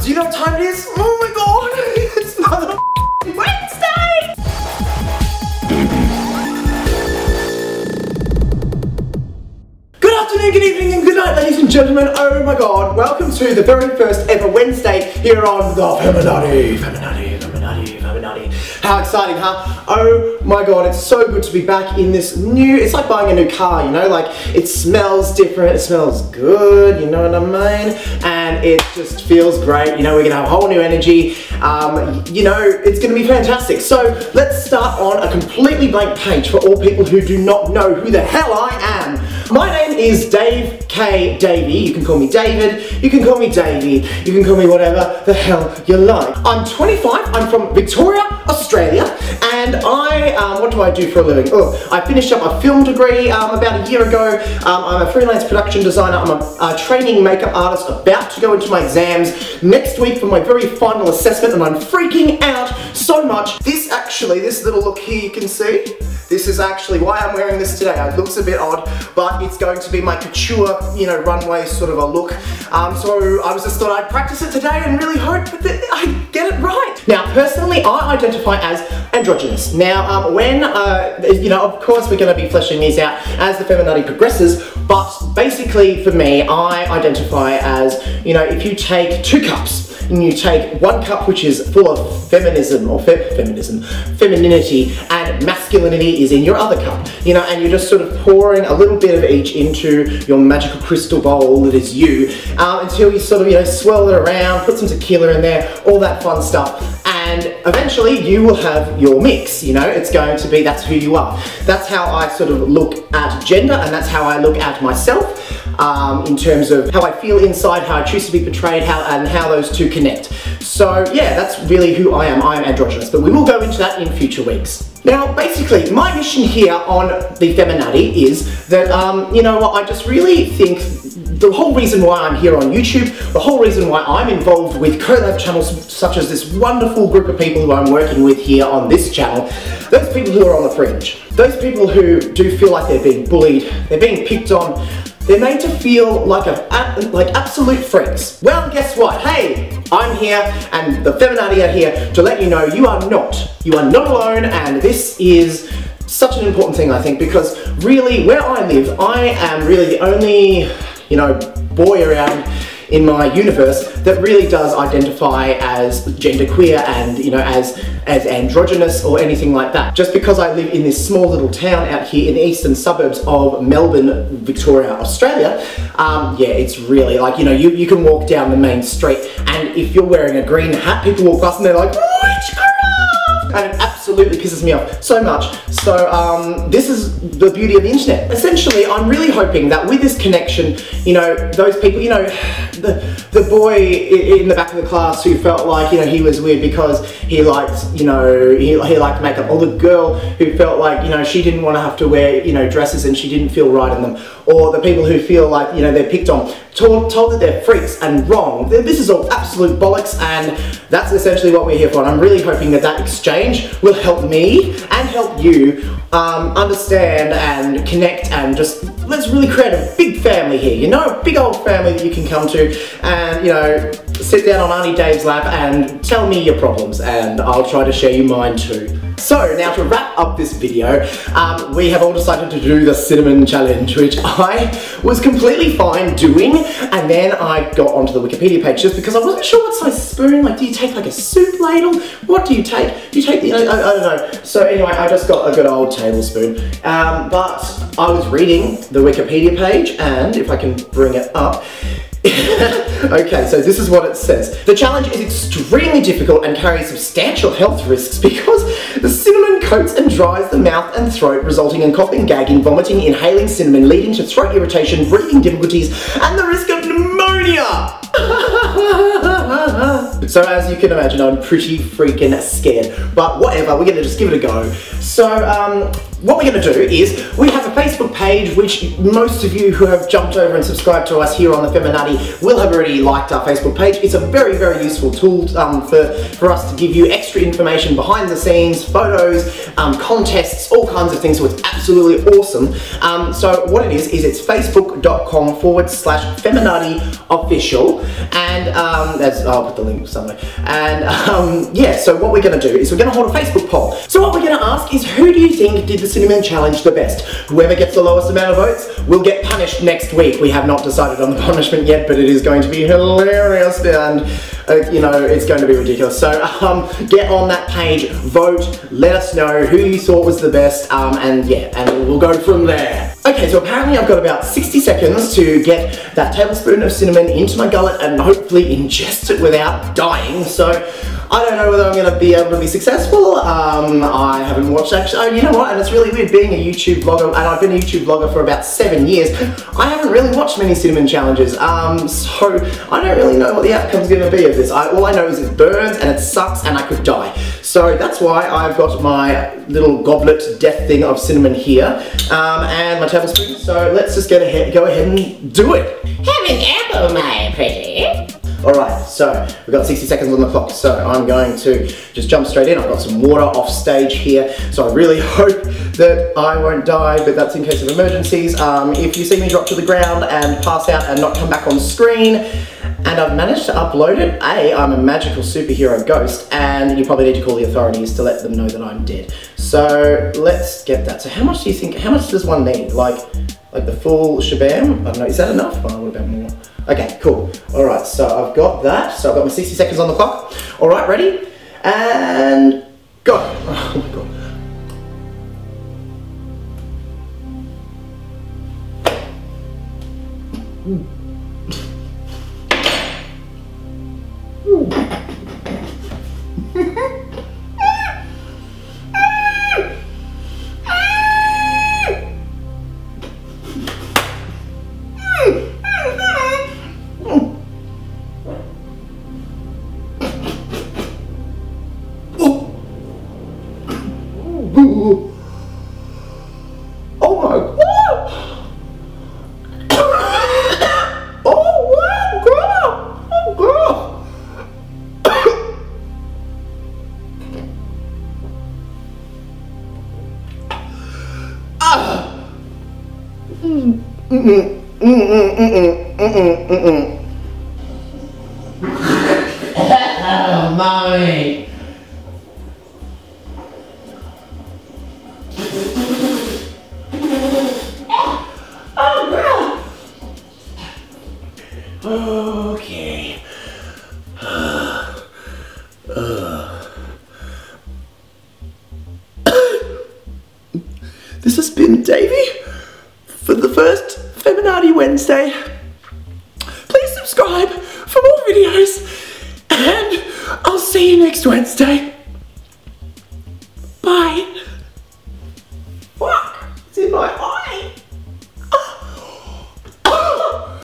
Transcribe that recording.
Do you know what time it is? Oh my god! It's another Wednesday! Good afternoon, good evening, and good night, ladies and gentlemen. Oh my god, welcome to the very first ever Wednesday here on the Feminati. How exciting, huh? Oh my god, it's so good to be back in this new, it's like buying a new car, you know, like it smells different, it smells good, you know what I mean? And it just feels great, you know, we're gonna have a whole new energy, you know, it's gonna be fantastic. So let's start on a completely blank page for all people who do not know who the hell I am. My name is Dave K. Davey. You can call me David, you can call me Davey, you can call me whatever the hell you like. I'm 25, I'm from Victoria, Australia, and what do I do for a living? Oh, I finished up a film degree about a year ago. I'm a freelance production designer, I'm a training makeup artist, about to go into my exams next week for my very final assessment, and I'm freaking out so much. This little look here you can see, this is actually why I'm wearing this today. It looks a bit odd, but it's going to be my couture, you know, runway sort of a look. So I just thought I'd practice it today and really hope that I get it right. Now, personally, I identify as androgynous. Now, you know, of course we're going to be fleshing these out as the Feminati progresses, but basically for me, I identify as, you know, if you take 2 cups, and you take 1 cup which is full of feminism, or femininity, and masculinity is in your other cup, you know, and you're just sort of pouring a little bit of each into your magical crystal bowl that is you, until you sort of, you know, swirl it around, put some tequila in there, all that fun stuff, and eventually you will have your mix, you know, it's going to be, that's who you are. That's how I sort of look at gender, and that's how I look at myself, in terms of how I feel inside, how I choose to be portrayed, and how those two connect. So yeah, that's really who I am. I am androgynous, but we will go into that in future weeks. Now, basically, my mission here on the Feminati is that, you know what, I just really think the whole reason why I'm here on YouTube, the whole reason why I'm involved with collab channels such as this wonderful group of people who I'm working with here on this channel, those people who are on the fringe, those people who do feel like they're being bullied, they're being picked on, they're made to feel like absolute freaks. Well, guess what? Hey, I'm here, and the Feminati are here to let you know you are not alone, and this is such an important thing, I think, because really, where I live, I am really the only, you know, boy around in my universe that really does identify as genderqueer and, you know, as androgynous or anything like that. Just because I live in this small little town out here in the eastern suburbs of Melbourne, Victoria, Australia, yeah, it's really like, you know, you can walk down the main street, and if you're wearing a green hat, people walk past and they're like, witchcraft! And it absolutely pisses me off so much. So this is the beauty of the internet. Essentially, I'm really hoping that with this connection, you know, those people, you know, the boy in the back of the class who felt like, you know, he was weird because he liked, you know, he liked makeup, or the girl who felt like, you know, she didn't want to have to wear, you know, dresses and she didn't feel right in them, or the people who feel like, you know, they're picked on, told that they're freaks and wrong. This is all absolute bollocks, and that's essentially what we're here for. And I'm really hoping that that exchange will help me and help you understand and connect, and just let's really create a big family here, you know, a big old family that you can come to and, you know, sit down on Auntie Dave's lap and tell me your problems, and I'll try to share you mine too. So now, to wrap up this video, we have all decided to do the cinnamon challenge, which I was completely fine doing, and then I got onto the Wikipedia page just because I wasn't sure what size spoon, like, do you take like a soup ladle? What do you take? Do you take the, I don't know. So anyway, I just got a good old tablespoon, but I was reading the Wikipedia page, and if I can bring it up, okay, so this is what it says. The challenge is extremely difficult and carries substantial health risks because the cinnamon coats and dries the mouth and throat, resulting in coughing, gagging, vomiting, inhaling cinnamon, leading to throat irritation, breathing difficulties, and the risk of pneumonia. So as you can imagine, I'm pretty freaking scared, but whatever, we're gonna just give it a go. So what we're going to do is, we have a Facebook page, which most of you who have jumped over and subscribed to us here on the Feminati will have already liked our Facebook page. It's a very, very useful tool for us to give you extra information behind the scenes, photos, contests, all kinds of things, so it's absolutely awesome. So what it is it's facebook.com/Feminati official, and I'll put the link somewhere. And yeah, so what we're going to do is we're going to hold a Facebook poll. So what we're going to ask is, who do you think did the cinnamon challenge the best? Whoever gets the lowest amount of votes will get punished next week. We have not decided on the punishment yet, but it is going to be hilarious, and you know, it's going to be ridiculous. So get on that page, vote, let us know who you thought was the best, and yeah, and we'll go from there. Okay, so apparently I've got about 60 seconds to get that tablespoon of cinnamon into my gullet and hopefully ingest it without dying. So I don't know whether I'm going to be able to be successful. I haven't watched actually. Oh, you know what? And it's really weird being a YouTube vlogger, and I've been a YouTube vlogger for about 7 years. I haven't really watched many cinnamon challenges, so I don't really know what the outcome's going to be of this. All I know is it burns and it sucks and I could die. So that's why I've got my little goblet death thing of cinnamon here, and my tablespoon. So let's just go ahead and do it. Have an apple, my pretty. Alright, so we've got 60 seconds on the clock, so I'm going to just jump straight in. I've got some water off stage here, so I really hope that I won't die, but that's in case of emergencies. If you see me drop to the ground and pass out and not come back on screen, and I've managed to upload it, I'm a magical superhero ghost, and you probably need to call the authorities to let them know that I'm dead. So let's get that. So how much do you think, how much does one need? Like the full shabam? I don't know, is that enough? Oh, what about more? Okay, cool. Alright, so I've got that. So I've got my 60 seconds on the clock. Alright, ready? And go. Oh my god. Oh my god! Oh my god! Oh god! Oh, mommy. Okay. This has been Davey for the first Feminati Wednesday. Please subscribe for more videos, and I'll see you next Wednesday.